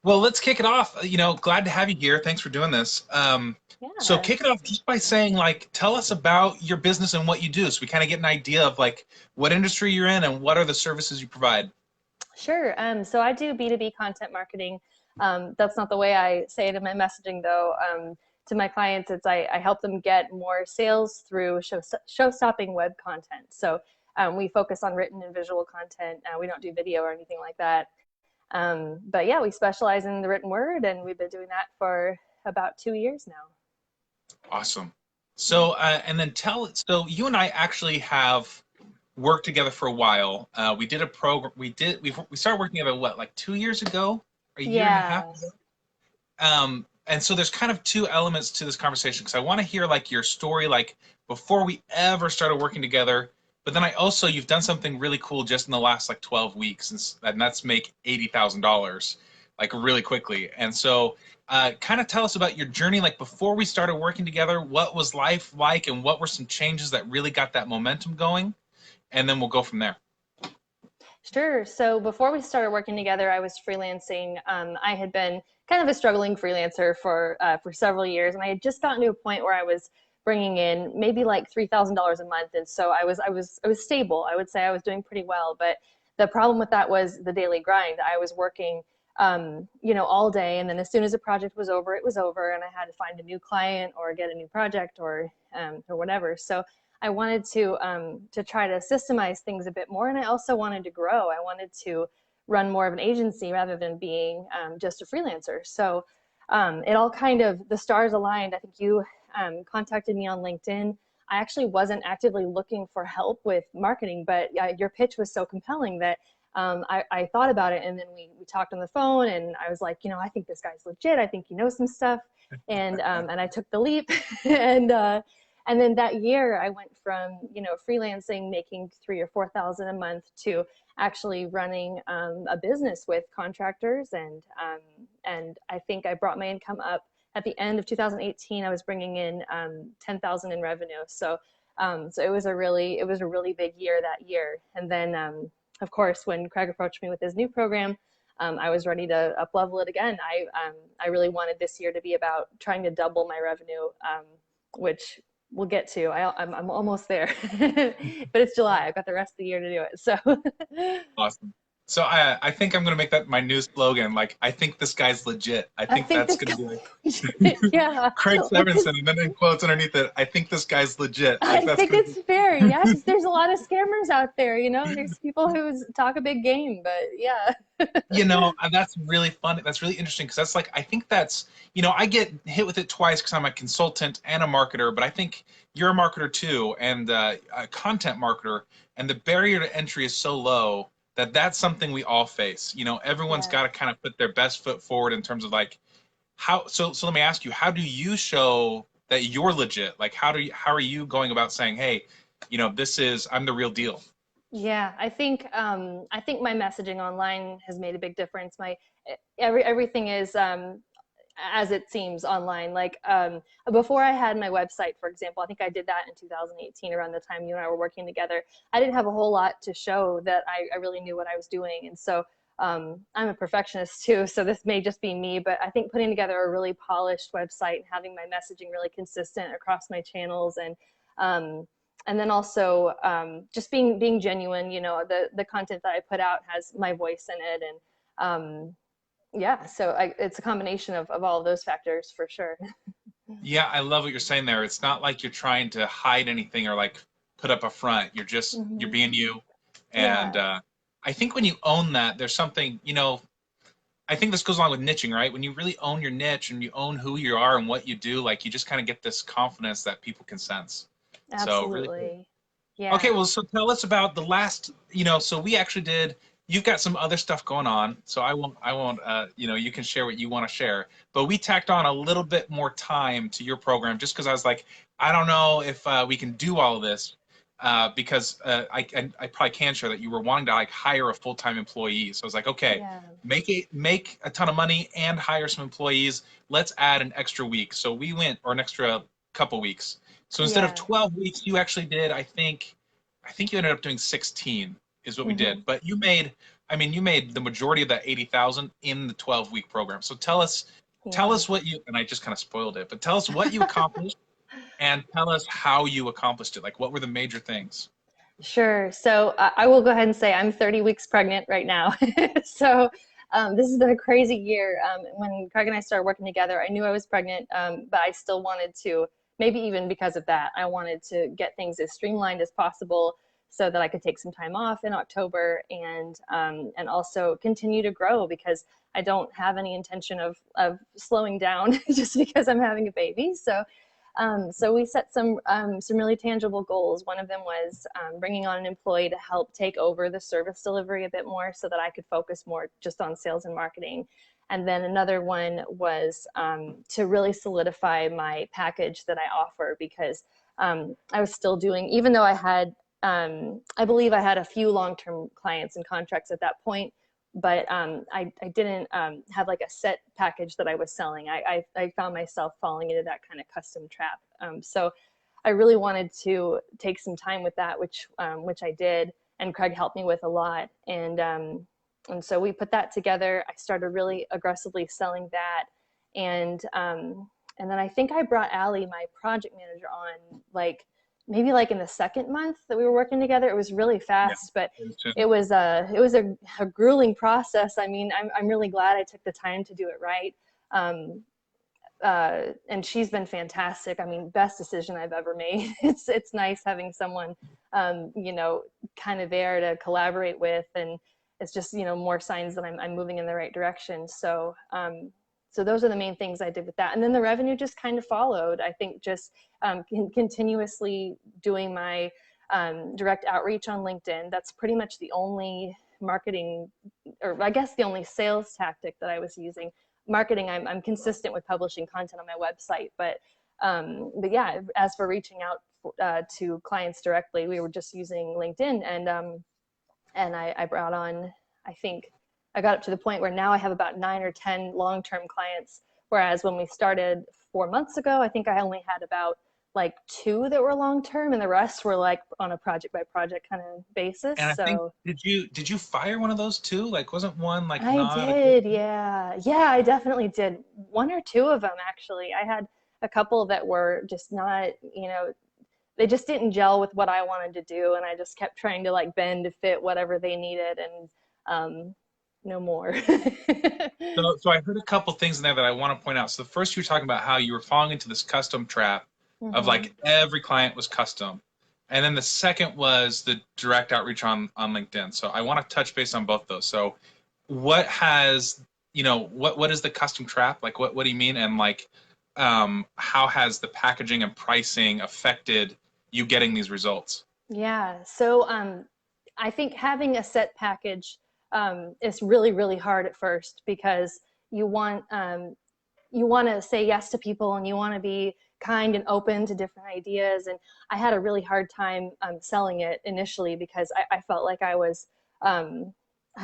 Well, let's kick it off. Glad to have you here. Thanks for doing this. So Yeah, kick it off just by saying, like, tell us about your business and what you do, so we kind of get an idea of like what industry you're in and what are the services you provide. sure. So I do B2B content marketing. That's not the way I say it in my messaging, though. To my clients, I help them get more sales through show-stopping web content. So we focus on written and visual content. We don't do video or anything like that. But yeah, we specialize in the written word, and we've been doing that for about 2 years now. Awesome. So, and then so you and I actually have worked together for a while. We did a program. We started working together what, like 2 years ago, a year and a half. Yeah, And so there's kind of two elements to this conversation because I want to hear like your story, like before we ever started working together. But then you've done something really cool just in the last like 12 weeks, and that's make $80,000 like really quickly. And so, kind of tell us about your journey, like before we started working together. What was life like, and what were some changes that really got that momentum going? And then we'll go from there. sure. So before we started working together, I was freelancing. I had been kind of a struggling freelancer for several years, and I had just gotten to a point where I was bringing in maybe like $3,000 a month, and so I was stable. I would say I was doing pretty well, but the problem with that was the daily grind. I was working, all day, and then as soon as a project was over, it was over, and I had to find a new client or get a new project or whatever. So I wanted to try to systemize things a bit more, and I also wanted to grow. I wanted to run more of an agency rather than being just a freelancer. So it all kind of the stars aligned. I think you contacted me on LinkedIn. I actually wasn't actively looking for help with marketing, but your pitch was so compelling that I thought about it, and then we talked on the phone, and I was like, I think this guy's legit. I think he knows some stuff, and I took the leap, and and then that year I went from freelancing, making 3 or 4 thousand a month, to actually running a business with contractors, and I think I brought my income up. At the end of 2018, I was bringing in 10,000 in revenue. So it was a really big year that year. And then of course, when Craig approached me with his new program, I was ready to up level it again. I really wanted this year to be about trying to double my revenue, which we'll get to. I'm almost there, but it's July. I've got the rest of the year to do it. So Awesome. So I think I'm gonna make that my new slogan. Like, I think this guy's legit. I I think think that's this gonna guy, be like yeah, Craig which is Severinsen, and then in quotes underneath it, I think this guy's legit. Like I that's think gonna be. it's fair, yeah, because there's a lot of scammers out there. There's people who talk a big game, but yeah, That's really fun. That's really interesting because that's like I think I get hit with it twice because I'm a consultant and a marketer, but I think you're a marketer too, and a content marketer, and the barrier to entry is so low that that's something we all face. Everyone's got to yes. kind of put their best foot forward in terms of like how. So let me ask you, how do you show that you're legit? Like how are you going about saying, hey, I'm the real deal? Yeah, I think my messaging online has made a big difference. Everything is as it seems online. Like before I had my website, for example, I think I did that in 2018 around the time you and I were working together. I didn't have a whole lot to show that I really knew what I was doing, and so I'm a perfectionist too. So this may just be me, but I think putting together a really polished website and having my messaging really consistent across my channels, um, and then also just being genuine. The content that I put out has my voice in it, and yeah, so it's a combination of all of those factors for sure. Yeah, I love what you're saying there. It's not like you're trying to hide anything or like put up a front. You're Hmm. being you. And Yeah, I think when you own that, there's something, I think this goes along with niching, right? When you really own your niche and you own who you are and what you do, like you just kind of get this confidence that people can sense. So really cool. absolutely. Okay, Yeah. well, so tell us about the last, so we actually did, you've got some other stuff going on, so I won't, you can share what you want to share, but we tacked on a little bit more time to your program just because I was like, I don't know if we can do all of this, because I probably can share that you were wanting to like hire a full-time employee. So I was like, okay, Yeah. make a ton of money and hire some employees. Let's add an extra week. So we went, or an extra couple weeks. So instead of Yeah. 12 weeks, you actually did, I think you ended up doing 16 is what we Hmm. did. But you made I mean, you made the majority of that 80,000 in the 12-week program. So tell Yeah. us what you, and I just kind of spoiled it, but tell us what you accomplished and tell us how you accomplished it. Like, what were the major things? Sure. So I will go ahead and say I'm 30 weeks pregnant right now. So this has been a crazy year. When Craig and I started working together, I knew I was pregnant, but I still wanted to, maybe even because of that, I wanted to get things as streamlined as possible so that I could take some time off in October and also continue to grow because I don't have any intention of slowing down just because I'm having a baby. So we set some really tangible goals. One of them was bringing on an employee to help take over the service delivery a bit more, so that I could focus more just on sales and marketing. And then another one was to really solidify my package that I offer because I was still doing, even though I believe I had a few long-term clients and contracts at that point, but I didn't have like a set package that I was selling. I found myself falling into that kind of custom trap. So I really wanted to take some time with that, which I did, and Craig helped me with a lot. And so we put that together. I started really aggressively selling that, and then I think I brought Allie, my project manager, on like maybe like in the second month that we were working together. It was really Yeah. fast, but it was a grueling process. I mean, I'm really glad I took the time to do it right. Um, and she's been fantastic. I mean, best decision I've ever made. It's nice having someone, kind of there to collaborate with, and it's just more signs that I'm moving in the right direction. So those are the main things I did with that, and then the revenue just kind of followed. I think just continuously doing my direct outreach on LinkedIn. That's pretty much the only marketing, or I guess the only sales tactic that I was using. Marketing, I'm consistent with publishing content on my website, but yeah, as for reaching out to clients directly, we were just using LinkedIn, and I brought on, I think I got up to the point where now I have about 9 or 10 long-term clients, whereas when we started 4 months ago, I think I only had about like two that were long-term, and the rest were like on a project by project kind of basis. And I think, So did you fire one of those too? Like, wasn't one like I not a good? did, yeah. Yeah, I definitely did. One or two of them, actually. I had a couple that were just not, they just didn't gel with what I wanted to do. And I just kept trying to like bend to fit whatever they needed, and no more. So I heard a couple things in there that I want to point out. So the first, you were talking about how you were falling into this custom trap of Hmm. like every client was custom. And then the second was the direct outreach on LinkedIn. So I want to touch base on both those. So what has, what is the custom trap? Like what do you mean? And like how has the packaging and pricing affected you getting these results? Yeah. So I think having a set package is really, really hard at first because you want you want to say yes to people, and you want to be kind and open to different ideas. And I had a really hard time selling it initially because I felt like I was, I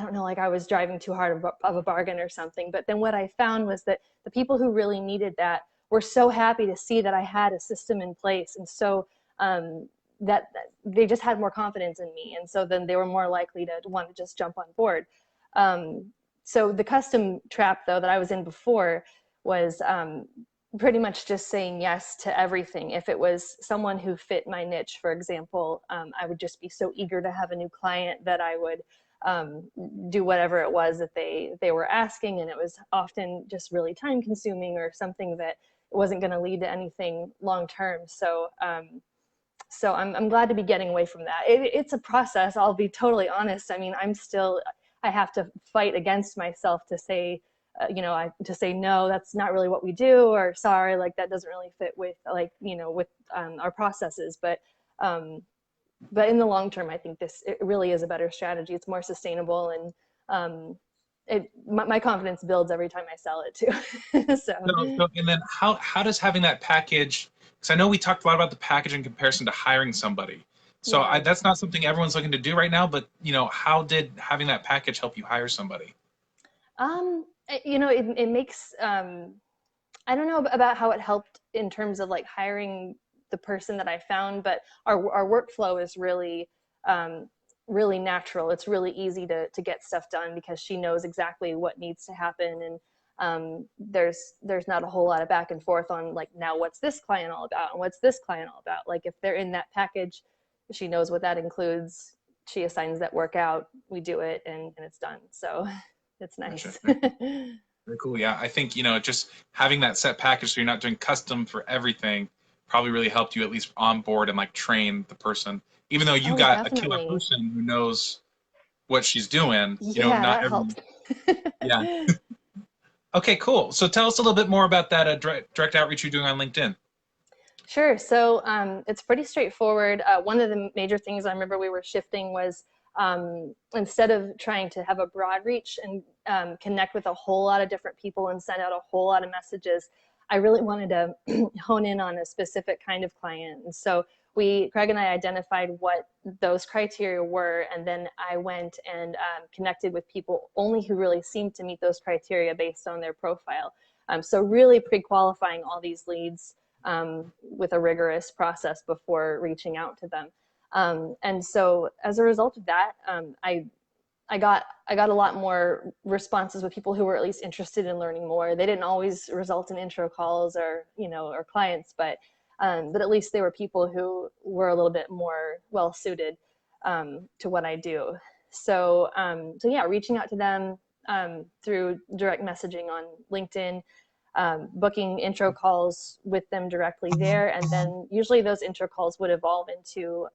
don't know, like I was driving too hard of a bargain or something. But then what I found was that the people who really needed that were so happy to see that I had a system in place. And so that they just had more confidence in me. And so then they were more likely to want to just jump on board. Um, so the custom trap, though, that I was in before was pretty much just saying yes to everything. If it was someone who fit my niche, for example, I would just be so eager to have a new client that I would um, do whatever it was that they were asking, and it was often just really time consuming or something that wasn't going to lead to anything long term. So I'm glad to be getting away from that. It's a process. I'll be totally honest. I mean, I have to fight against myself to say, to say no, that's not really what we do, or sorry, like that doesn't really fit with like with our processes. But in the long term, I think it really is a better strategy. It's more sustainable, and my confidence builds every time I sell it too. So, and then how does having that package? Because I know we talked a lot about the package in comparison to hiring somebody. So Yeah. that's not something everyone's looking to do right now. But how did having that package help you hire somebody? It makes I don't know about how it helped in terms of like hiring the person that I found, but our workflow is really really natural. It's really easy to get stuff done because she knows exactly what needs to happen. And there's not a whole lot of back and forth on like, now what's this client all about and what's this client all about. Like if they're in that package, she knows what that includes. She assigns that work out, we do it, and it's done. So it's Gotcha. nice. Very cool. Yeah, I think, just having that set package so you're not doing custom for everything probably really helped you at least onboard and like train the person. Even though you Oh, got a killer definitely. person who knows what she's doing, Yeah, not that everyone. helped. Yeah. Okay, cool. So tell us a little bit more about that direct outreach you're doing on LinkedIn. Sure. So it's pretty straightforward. One of the major things I remember we were shifting was instead of trying to have a broad reach and connect with a whole lot of different people and send out a whole lot of messages, I really wanted to hone in on a specific kind of client. And so Craig and I identified what those criteria were, and then I went and connected with people only who really seemed to meet those criteria based on their profile. So really pre-qualifying all these leads with a rigorous process before reaching out to them. And so as a result of that, I got a lot more responses with people who were at least interested in learning more. They didn't always result in intro calls or or clients, but at least they were people who were a little bit more well suited to what I do. So yeah, reaching out to them through direct messaging on LinkedIn, booking intro calls with them directly there. And then usually those intro calls would evolve into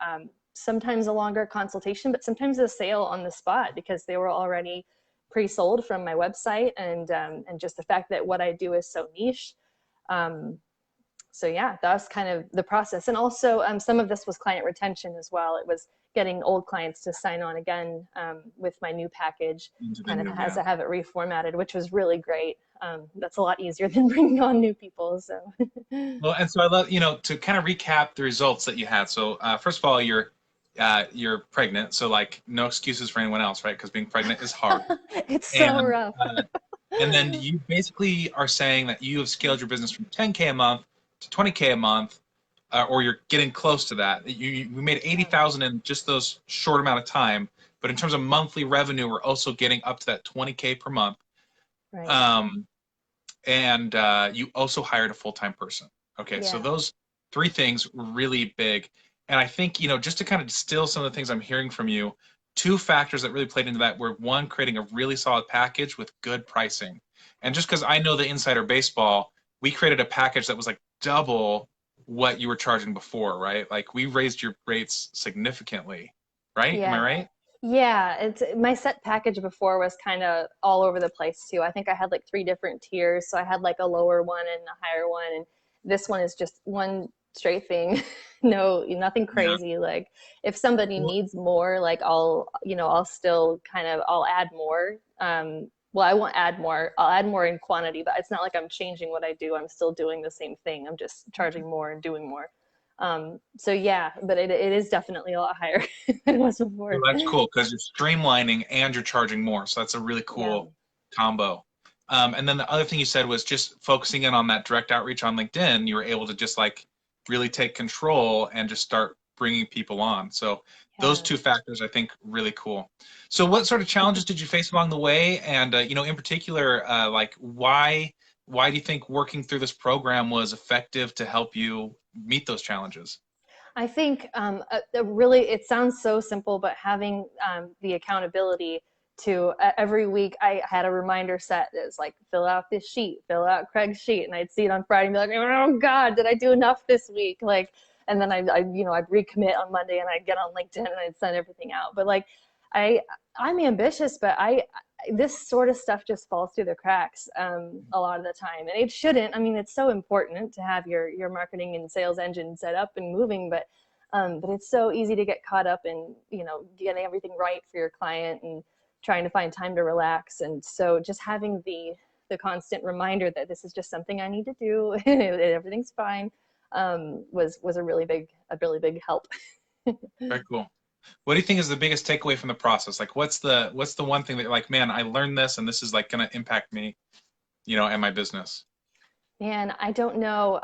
sometimes a longer consultation, but sometimes a sale on the spot because they were already pre-sold from my website. And just the fact that what I do is so niche. Um, so yeah, that's kind of the process. And also some of this was client retention as well. It was getting old clients to sign on again with my new package, Into the kind of new, as yeah. I have it reformatted, which was really great. That's a lot easier than bringing on new people. So Well, and so I love, to kind of recap the results that you had. So, first of all, you're pregnant, so like no excuses for anyone else, right? Because being pregnant is hard. it's so And rough. and then you basically are saying that you have scaled your business from 10K a month to 20K a month, or you're getting close to that. We made Yeah, 80,000 in just those short amount of time. But in terms of monthly revenue, we're also getting up to that 20K per month. right. Um, and you also hired a full-time person. Okay, so Yeah. those three things were really big. And I think, just to kind of distill some of the things I'm hearing from you, two factors that really played into that were one, creating a really solid package with good pricing. And just because I know the insider baseball, we created a package that was like double what you were charging before, right? Like we raised your rates significantly, right? Am I Yeah. right? Yeah, it's my set package before was kind of all over the place too. I think I had like three different tiers. So I had like a lower one and a higher one, and this one is just one straight thing. No, nothing Yeah. crazy. Like if somebody Well, needs more, like I'll still I'll add more. Well, I won't add more. I'll add more in quantity, but it's not like I'm changing what I do. I'm still doing the same thing. I'm just charging more and doing more. So yeah, but it is definitely a lot higher than it was well, before. that's cool because you're streamlining and you're charging more. So that's a really Yeah. cool combo. And then the other thing you said was just focusing in on that direct outreach on LinkedIn. You were able to just like really take control and just start bringing people on. So those Yeah. two factors, I think, really cool. So what sort of challenges did you face along the way? And in particular, like why do you think working through this program was effective to help you meet those challenges? I think really it sounds so simple, but having the accountability to every week, I had a reminder set that was like, fill out this sheet, fill out Craig's sheet, and I'd see it on Friday and be like, oh God, did I do enough this week? Like, and then I'd recommit on Monday and I'd get on LinkedIn and I'd send everything out. But like, I I'm ambitious, but this sort of stuff just falls through the cracks a lot of the time, and it shouldn't. I mean, it's so important to have your marketing and sales engine set up and moving, but it's so easy to get caught up in getting everything right for your client and trying to find time to relax. And so just having the constant reminder that this is just something I need to do and everything's fine was a really big help. Very cool. What do you think is the biggest takeaway from the process? Like, what's the one thing that you're like, man, I learned this, and this is like going to impact me, and my business. Man, I don't know.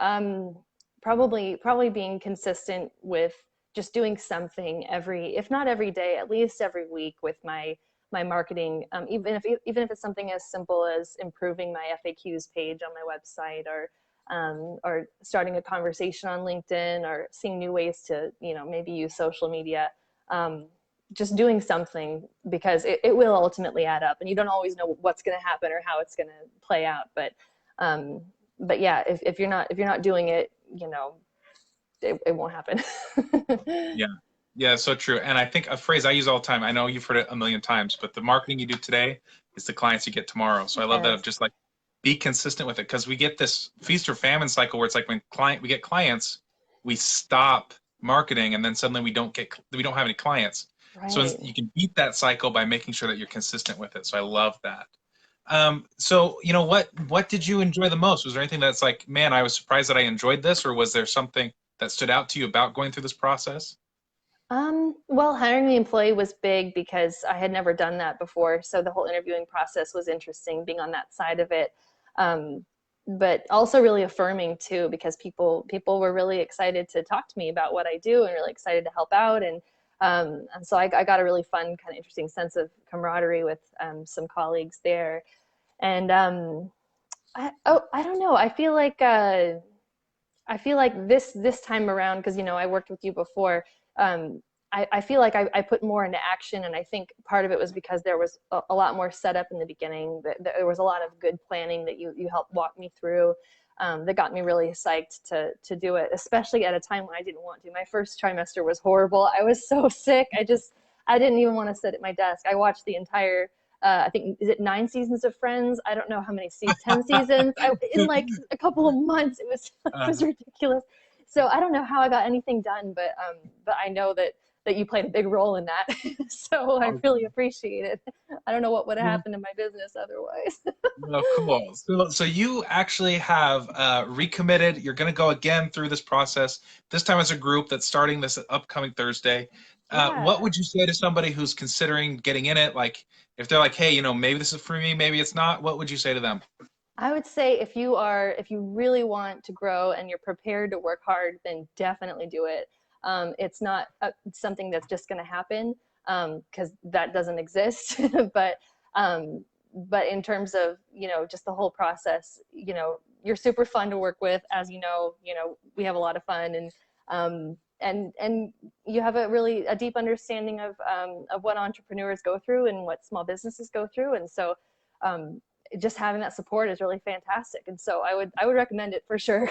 Probably being consistent with just doing something if not every day, at least every week with my marketing, even if it's something as simple as improving my FAQs page on my website, or starting a conversation on LinkedIn, or seeing new ways to, maybe use social media. Just doing something, because it will ultimately add up, and you don't always know what's going to happen or how it's going to play out. Um, but yeah, if you're not doing it, it won't happen. Yeah. Yeah, so true. And I think a phrase I use all the time, I know you've heard it a million times, but the marketing you do today is the clients you get tomorrow. So I love that, of Yes. just like be consistent with it, because we get this feast or famine cycle where it's like when we get clients, we stop marketing and then suddenly we don't have any clients. So Right. you can beat that cycle by making sure that you're consistent with it. So I love that. So what did you enjoy the most? Was there anything that's like, man, I was surprised that I enjoyed this, or was there something that stood out to you about going through this process? Well, hiring the employee was big because I had never done that before. So the whole interviewing process was interesting, being on that side of it. Um, but also really affirming too, because people were really excited to talk to me about what I do, and really excited to help out. And so I got a really fun, kind of interesting sense of camaraderie with some colleagues there. And I don't know. I feel like this time around, because I worked with you before. Um, I feel like I put more into action, and I think part of it was because there was a lot more setup in the beginning. There was a lot of good planning that you helped walk me through, that got me really psyched to do it, especially at a time when I didn't want to. My first trimester was horrible. I was so sick. I didn't even want to sit at my desk. I watched the entire, I think, is it 9 seasons of Friends? I don't know how many 10 seasons. In like a couple of months. It was ridiculous. So I don't know how I got anything done, but I know that you played a big role in that. So I really Awesome. appreciate it. I don't know what would have happened to my business otherwise. Oh, cool. So you actually have recommitted. You're going to go again through this process. This time as a group that's starting this upcoming Thursday. What Yeah. would you say to somebody who's considering getting in it? Like, if they're like, hey, maybe this is for me, maybe it's not. What would you say to them? I would say if you really want to grow and you're prepared to work hard, then definitely do it. It's not something that's just going to happen, because that doesn't exist. but um, but in terms of just the whole process, you're super fun to work with. As we have a lot of fun, and you have a deep understanding of what entrepreneurs go through and what small businesses go through, and so. Um, just having that support is really fantastic. And so I would recommend it for sure.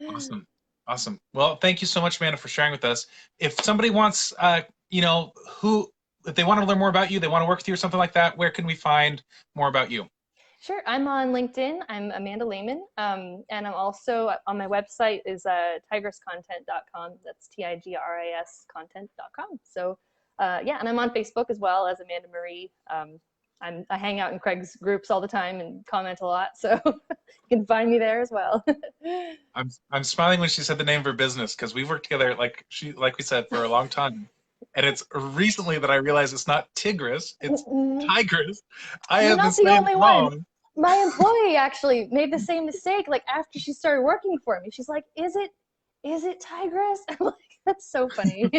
Awesome. Awesome. Well, thank you so much, Amanda, for sharing with us. If somebody wants, if they want to learn more about you, they want to work with you or something like that, where can we find more about you? Sure. I'm on LinkedIn. I'm Amanda Lehman. And I'm also on my website is tigriscontent.com. That's TIGRIS content.com. So yeah, and I'm on Facebook as well as Amanda Marie. I hang out in Craig's groups all the time and comment a lot. So you can find me there as well. I'm smiling when she said the name of her business, because we've worked together, like we said, for a long time. And it's recently that I realized it's not Tigris, it's Tigris. I You're have been not the saying it only one. wrong. My employee actually made the same mistake. Like after she started working for me, she's like, is it Tigress?" I'm like, that's so funny.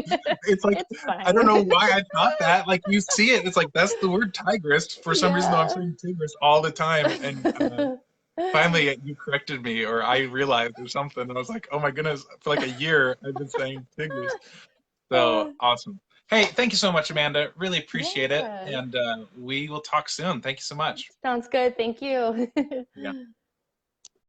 It's like, It's I don't fine. know why I thought that. Like, you see it, it's like, that's the word tigress. For some reason, though, I'm Yeah. saying Tigris all the time. And finally, you corrected me, or I realized or something. And I was like, oh my goodness, for like a year, I've been saying Tigris. So awesome. Hey, thank you so much, Amanda. Really appreciate it. Yeah. And we will talk soon. Thank you so much. Sounds good. Thank you. Yeah.